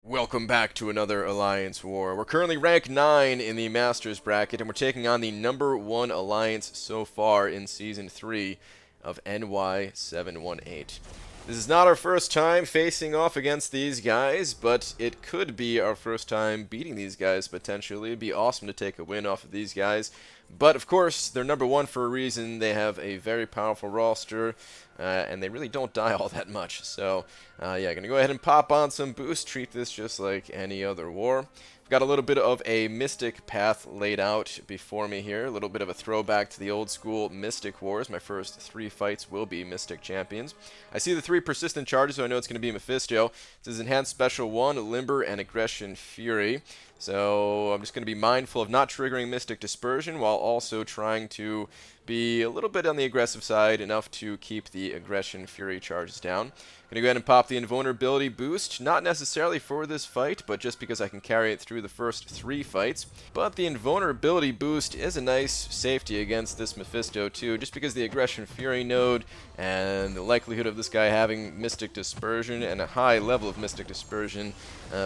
Welcome back to another Alliance War. We're currently rank 9 in the Masters bracket, and we're taking on the number 1 Alliance so far in Season 3 of Ny718. This is not our first time facing off against these guys, but it could be our first time beating these guys potentially. It'd be awesome to take a win off of these guys. But of course, they're number 1 for a reason. They have a very powerful roster, and they really don't die all that much. So, yeah, gonna go ahead and pop on some boost. Treat this just like any other war. I've got a little bit of a Mystic path laid out before me here. A little bit of a throwback to the old school Mystic Wars. My first 3 fights will be Mystic Champions. I see the 3 persistent charges, so I know it's going to be Mephisto. This is Enhanced Special 1, Limber, and Aggression Fury. So I'm just going to be mindful of not triggering Mystic Dispersion while also trying to be a little bit on the aggressive side, enough to keep the Aggression Fury charges down. Going to go ahead and pop the Invulnerability boost, not necessarily for this fight, but just because I can carry it through the first 3 fights. But the Invulnerability boost is a nice safety against this Mephisto too, just because the Aggression Fury node and the likelihood of this guy having Mystic Dispersion and a high level of Mystic Dispersion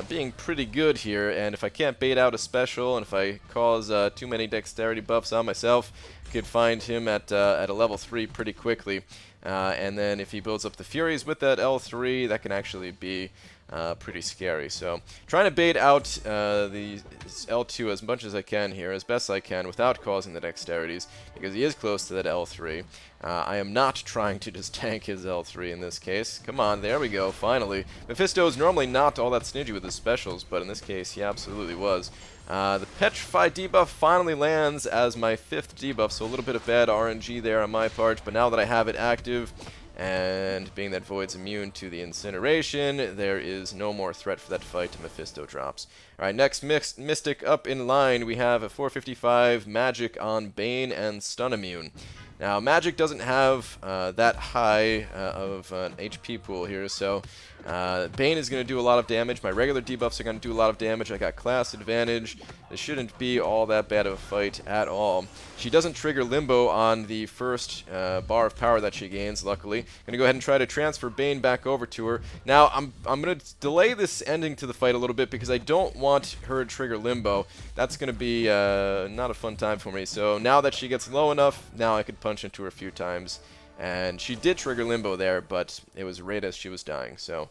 being pretty good here. And if I can't bait out a special, and if I cause too many dexterity buffs on myself, I could find him at a level 3 pretty quickly. And then if he builds up the Furies with that L3, that can actually be pretty scary. So trying to bait out the L2 as much as I can here, as best I can, without causing the dexterities, because he is close to that L3. I am not trying to just tank his L3 in this case. Come on, there we go, finally. Mephisto is normally not all that stingy with his specials, but in this case he absolutely was. The Petrify debuff finally lands as my 5th debuff, so a little bit of bad RNG there on my part, but now that I have it active, and being that Void's immune to the incineration, there is no more threat for that fight. Mephisto drops. Alright, next Mystic up in line, we have a 455 Magic on Bane and Stun Immune. Now, Magic doesn't have that high of an HP pool here, so Bane is going to do a lot of damage. My regular debuffs are going to do a lot of damage. I got class advantage. This shouldn't be all that bad of a fight at all. She doesn't trigger Limbo on the first bar of power that she gains, luckily. Going to go ahead and try to transfer Bane back over to her. Now, I'm going to delay this ending to the fight a little bit because I don't want her to trigger Limbo. That's going to be not a fun time for me. So now that she gets low enough, now I could punch into her a few times. And she did trigger Limbo there, but it was right as she was dying. So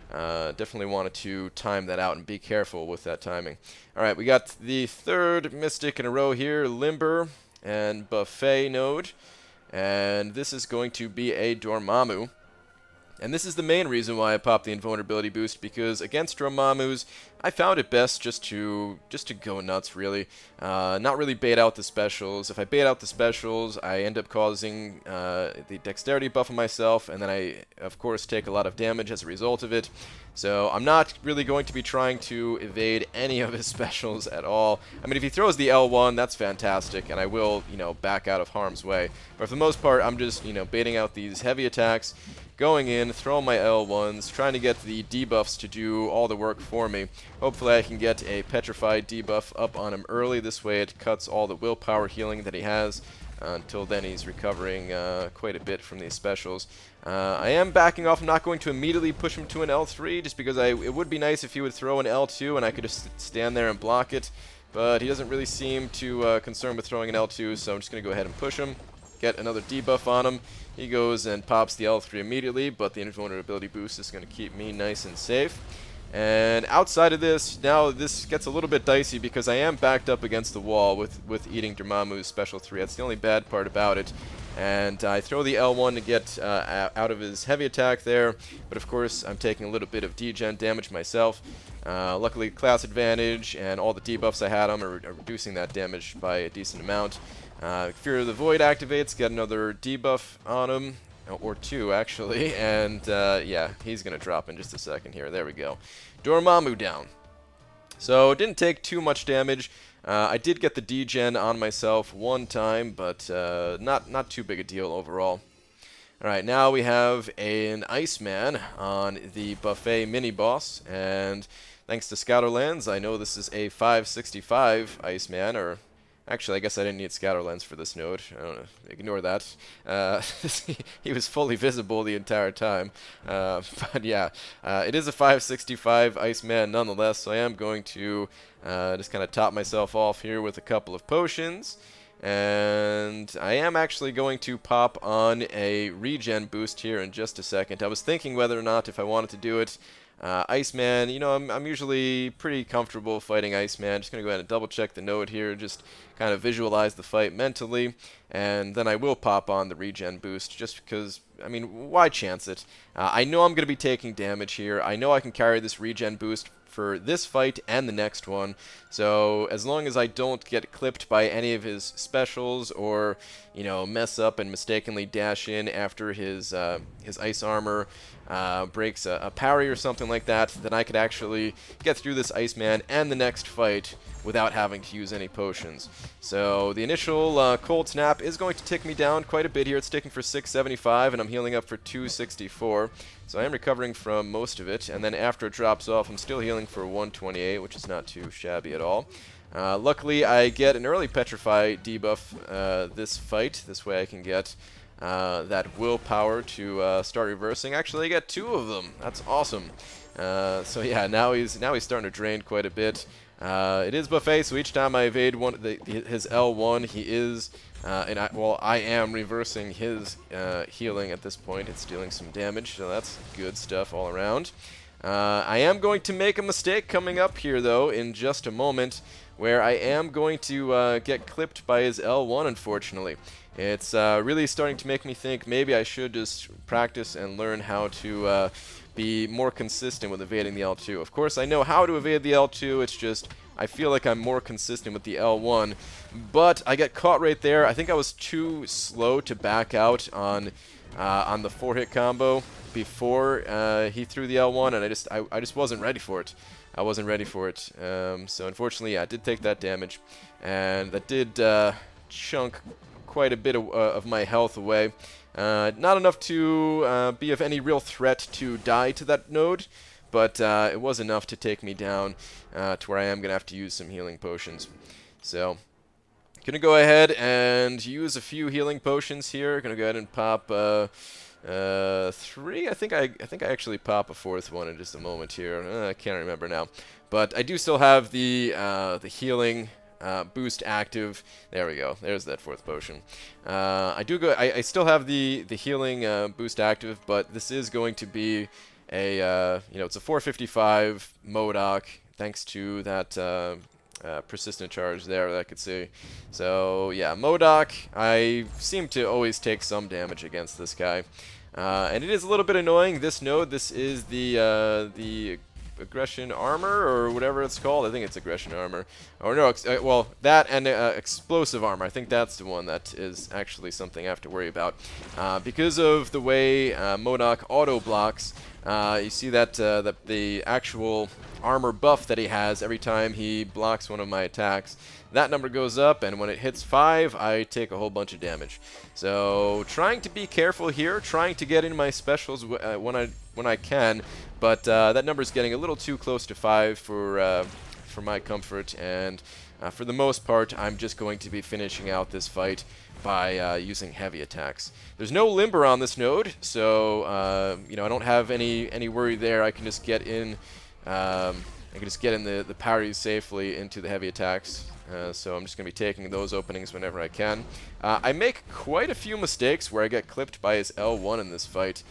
definitely wanted to time that out and be careful with that timing. Alright, we got the 3rd Mystic in a row here, Limber and Buffet node. And this is going to be a Dormammu. And this is the main reason why I popped the Invulnerability boost, because against Dormammus, I found it best just to go nuts, really. Not really bait out the specials. If I bait out the specials, I end up causing the dexterity buff on myself, and then I, of course, take a lot of damage as a result of it. So I'm not really going to be trying to evade any of his specials at all. I mean, if he throws the L1, that's fantastic, and I will, back out of harm's way. But for the most part, I'm just, baiting out these heavy attacks, going in, throwing my L1s, trying to get the debuffs to do all the work for me. Hopefully I can get a Petrified debuff up on him early. This way it cuts all the willpower healing that he has. Until then he's recovering quite a bit from these specials. I am backing off. I'm not going to immediately push him to an L3, just because it would be nice if he would throw an L2 and I could just stand there and block it. But he doesn't really seem too concerned with throwing an L2, so I'm just going to go ahead and push him. Get another debuff on him. He goes and pops the L3 immediately, but the Invulnerability boost is going to keep me nice and safe. And outside of this, now this gets a little bit dicey because I am backed up against the wall with eating Dormammu's special 3. That's the only bad part about it. And I throw the L1 to get out of his heavy attack there, but of course I'm taking a little bit of degen damage myself. Luckily, class advantage and all the debuffs I had on are reducing that damage by a decent amount. Fear of the Void activates, get another debuff on him, or 2 actually, and yeah, he's going to drop in just a second here. There we go. Dormammu down. So it didn't take too much damage. I did get the degen on myself one time, but not too big a deal overall. Alright, now we have an Iceman on the Buffet mini-boss, and thanks to Scouterlands, I know this is a 565 Iceman, or Actually, I guess I didn't need scatter lens for this node. I don't know. Ignore that. He was fully visible the entire time. But yeah, it is a 565 Iceman nonetheless, so I am going to just kind of top myself off here with a couple of potions. And I am actually going to pop on a regen boost here in just a second. I was thinking whether or not if I wanted to do it Iceman, you know, I'm usually pretty comfortable fighting Iceman. Just going to go ahead and double check the node here, just kind of visualize the fight mentally, and then I will pop on the regen boost just because, I mean, why chance it? I know I'm going to be taking damage here. I know I can carry this regen boost for this fight and the next one, so as long as I don't get clipped by any of his specials or, you know, mess up and mistakenly dash in after his ice armor breaks a parry or something like that, then I could actually get through this Iceman and the next fight without having to use any potions. So the initial cold snap is going to tick me down quite a bit here. It's ticking for 675 and I'm healing up for 264. So I am recovering from most of it, and then after it drops off I'm still healing for 128, which is not too shabby at all. Luckily I get an early Petrify debuff this fight. This way I can get that willpower to start reversing. Actually I get 2 of them. That's awesome. So yeah, now he's starting to drain quite a bit. It is buffet, so each time I evade his L1, he is, I am reversing his healing at this point. It's dealing some damage, so that's good stuff all around. I am going to make a mistake coming up here, though, in just a moment, where I am going to get clipped by his L1, unfortunately. It's really starting to make me think maybe I should just practice and learn how to be more consistent with evading the L2. Of course, I know how to evade the L2, it's just I feel like I'm more consistent with the L1, but I get caught right there. I think I was too slow to back out on the 4-hit combo before he threw the L1, and I just wasn't ready for it. I wasn't ready for it. So unfortunately, yeah, I did take that damage, and that did chunk quite a bit of my health away. Not enough to be of any real threat to die to that node, but it was enough to take me down to where I am going to have to use some healing potions. So, going to go ahead and use a few healing potions here. Going to go ahead and pop 3. I think I actually pop a 4th one in just a moment here. I can't remember now, but I do still have the healing boost active. There we go. There's that 4th potion. I still have the healing boost active, but this is going to be a it's a 455 MODOK thanks to that persistent charge there that I could see. So yeah, MODOK. I seem to always take some damage against this guy, and it is a little bit annoying. This node. This is the aggression armor or whatever it's called. I think it's aggression armor. Or no, well, that and explosive armor. I think that's the one that is actually something I have to worry about. Because of the way MODOK auto blocks, you see that the actual armor buff that he has every time he blocks one of my attacks, that number goes up, and when it hits 5, I take a whole bunch of damage. So trying to be careful here, trying to get in my specials when I can, but that number is getting a little too close to 5 for my comfort, and for the most part, I'm just going to be finishing out this fight by using heavy attacks. There's no limber on this node, so I don't have any worry there. I can just get in. The parries safely into the heavy attacks. So I'm just going to be taking those openings whenever I can. I make quite a few mistakes where I get clipped by his L1 in this fight.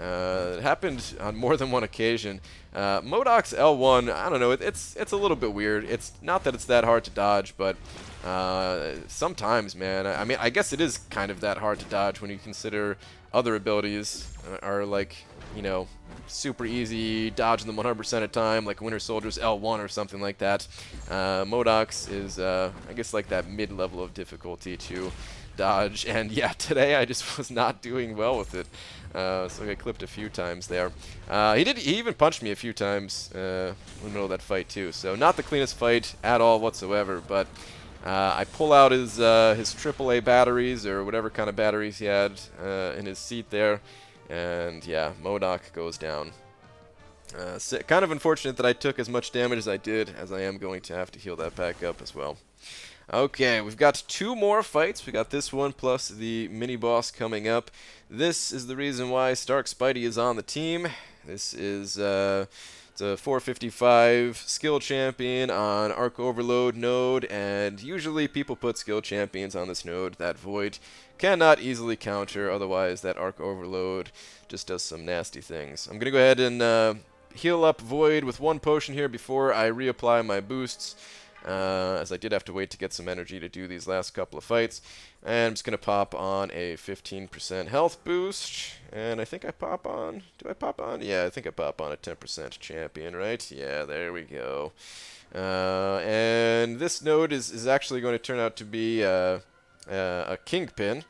It happened on more than one occasion. MODOK's L1, I don't know, it's a little bit weird. It's not that it's that hard to dodge, but sometimes, man, I mean, I guess it is kind of that hard to dodge when you consider other abilities are like, super easy, dodging them 100% of the time, like Winter Soldier's L1 or something like that. MODOK's is, I guess, like that mid-level of difficulty to dodge, and yeah, today I just was not doing well with it. So I got clipped a few times there. He even punched me a few times in the middle of that fight too. So not the cleanest fight at all whatsoever, but I pull out his AAA batteries or whatever kind of batteries he had in his seat there, and yeah, MODOK goes down. Kind of unfortunate that I took as much damage as I did, as I am going to have to heal that back up as well. Okay, we've got two more fights. We got this one plus the mini boss coming up. This is the reason why Stark Spidey is on the team. This is it's a 455 skill champion on Arc Overload node, and usually people put skill champions on this node that Void cannot easily counter, otherwise that Arc Overload just does some nasty things. I'm going to go ahead and heal up Void with one potion here before I reapply my boosts. As I did have to wait to get some energy to do these last couple of fights. And I'm just going to pop on a 15% health boost. And I think I pop on... Do I pop on? Yeah, I think I pop on a 10% champion, right? Yeah, there we go. And this node is actually going to turn out to be a Kingpin.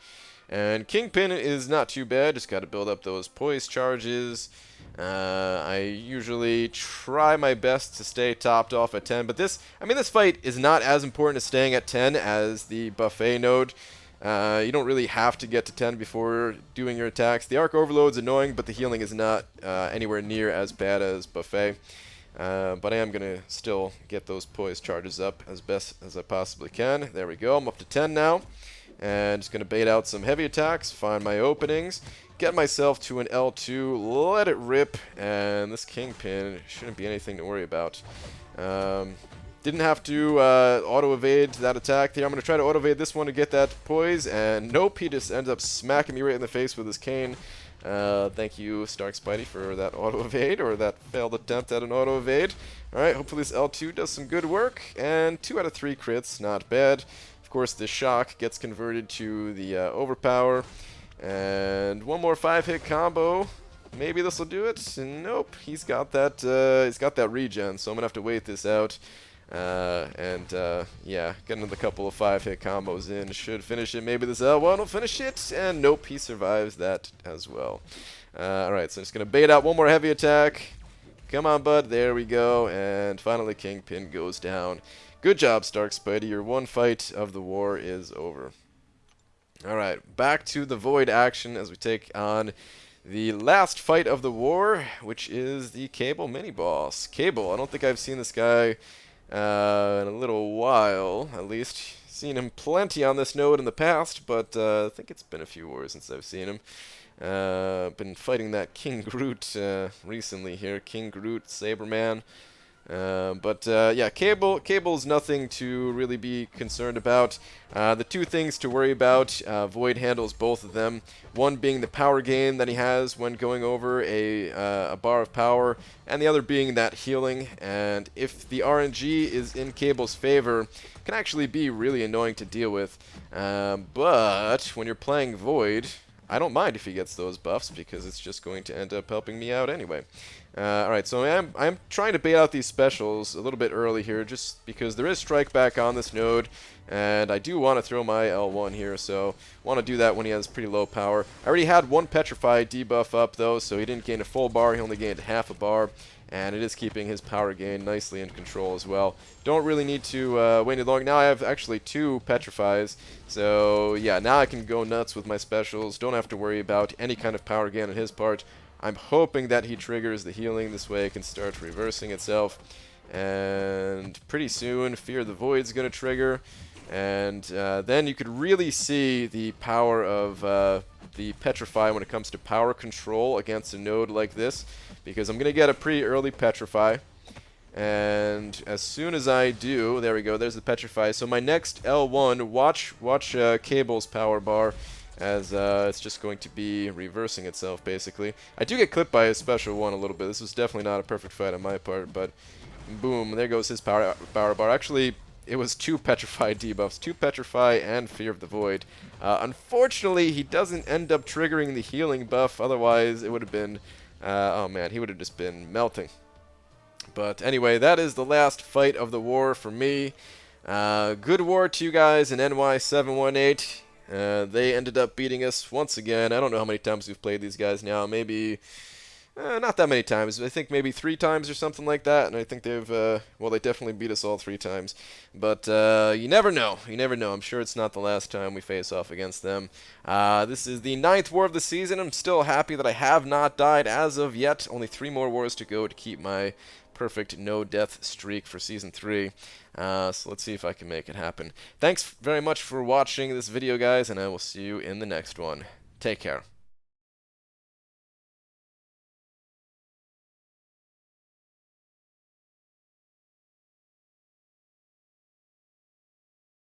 And Kingpin is not too bad, just got to build up those poise charges. I usually try my best to stay topped off at 10, but this fight is not as important as staying at 10 as the buffet node. You don't really have to get to 10 before doing your attacks. The Arc Overload's annoying, but the healing is not anywhere near as bad as buffet. But I am going to still get those poise charges up as best as I possibly can. There we go, I'm up to 10 now. And just going to bait out some heavy attacks, find my openings, get myself to an L2, let it rip, and this Kingpin shouldn't be anything to worry about. Didn't have to auto-evade that attack there. I'm going to try to auto-evade this one to get that poise, and nope, he just ends up smacking me right in the face with his cane. Thank you, Stark Spidey, for that auto-evade, or that failed attempt at an auto-evade. Alright, hopefully this L2 does some good work, and 2 out of 3 crits, not bad. Of course, the shock gets converted to the overpower. And one more 5-hit combo. Maybe this will do it. And nope, he's got that regen, so I'm gonna have to wait this out. Yeah, getting a couple of 5-hit combos in should finish it. Maybe this L1 will finish it. And nope, he survives that as well. Alright, so I'm just gonna bait out one more heavy attack. Come on, bud. There we go. And finally, Kingpin goes down. Good job, Stark Spidey. Your one fight of the war is over. Alright, back to the Void action as we take on the last fight of the war, which is the Cable mini-boss. Cable, I don't think I've seen this guy in a little while, at least. Seen him plenty on this node in the past, but I think it's been a few wars since I've seen him. Been fighting that King Groot recently here, King Groot, Saberman. Yeah, Cable's nothing to really be concerned about. The two things to worry about, Void handles both of them. One being the power gain that he has when going over a bar of power, and the other being that healing. And if the RNG is in Cable's favor, it can actually be really annoying to deal with. But when you're playing Void, I don't mind if he gets those buffs, because it's just going to end up helping me out anyway. Alright, so I'm trying to bait out these specials a little bit early here, just because there is strike back on this node, and I do want to throw my L1 here, so want to do that when he has pretty low power. I already had one Petrify debuff up, though, so he didn't gain a full bar, he only gained half a bar, and it is keeping his power gain nicely in control as well. Don't really need to wait any longer. Now I have actually 2 Petrifies, so yeah, now I can go nuts with my specials. Don't have to worry about any kind of power gain on his part. I'm hoping that he triggers the healing. This way it can start reversing itself. And pretty soon, Fear the Void's going to trigger. And then you could really see the power of the Petrify when it comes to power control against a node like this. Because I'm going to get a pretty early Petrify. And as soon as I do, there we go, there's the Petrify. So my next L1, watch Cable's power bar, as it's just going to be reversing itself, basically. I do get clipped by his special one a little bit. This was definitely not a perfect fight on my part, but boom, there goes his power bar. Actually, it was 2 Petrify debuffs, 2 Petrify and Fear of the Void. Unfortunately, he doesn't end up triggering the healing buff, otherwise it would have been, oh man, he would have just been melting. But anyway, that is the last fight of the war for me. Good war to you guys in Ny718. They ended up beating us once again. I don't know how many times we've played these guys now. Maybe Not that many times. I think maybe 3 times or something like that, and I think they've, well, they definitely beat us all 3 times. But you never know. You never know. I'm sure it's not the last time we face off against them. This is the 9th war of the season. I'm still happy that I have not died as of yet. Only 3 more wars to go to keep my perfect no-death streak for Season 3. So let's see if I can make it happen. Thanks very much for watching this video, guys, and I will see you in the next one. Take care.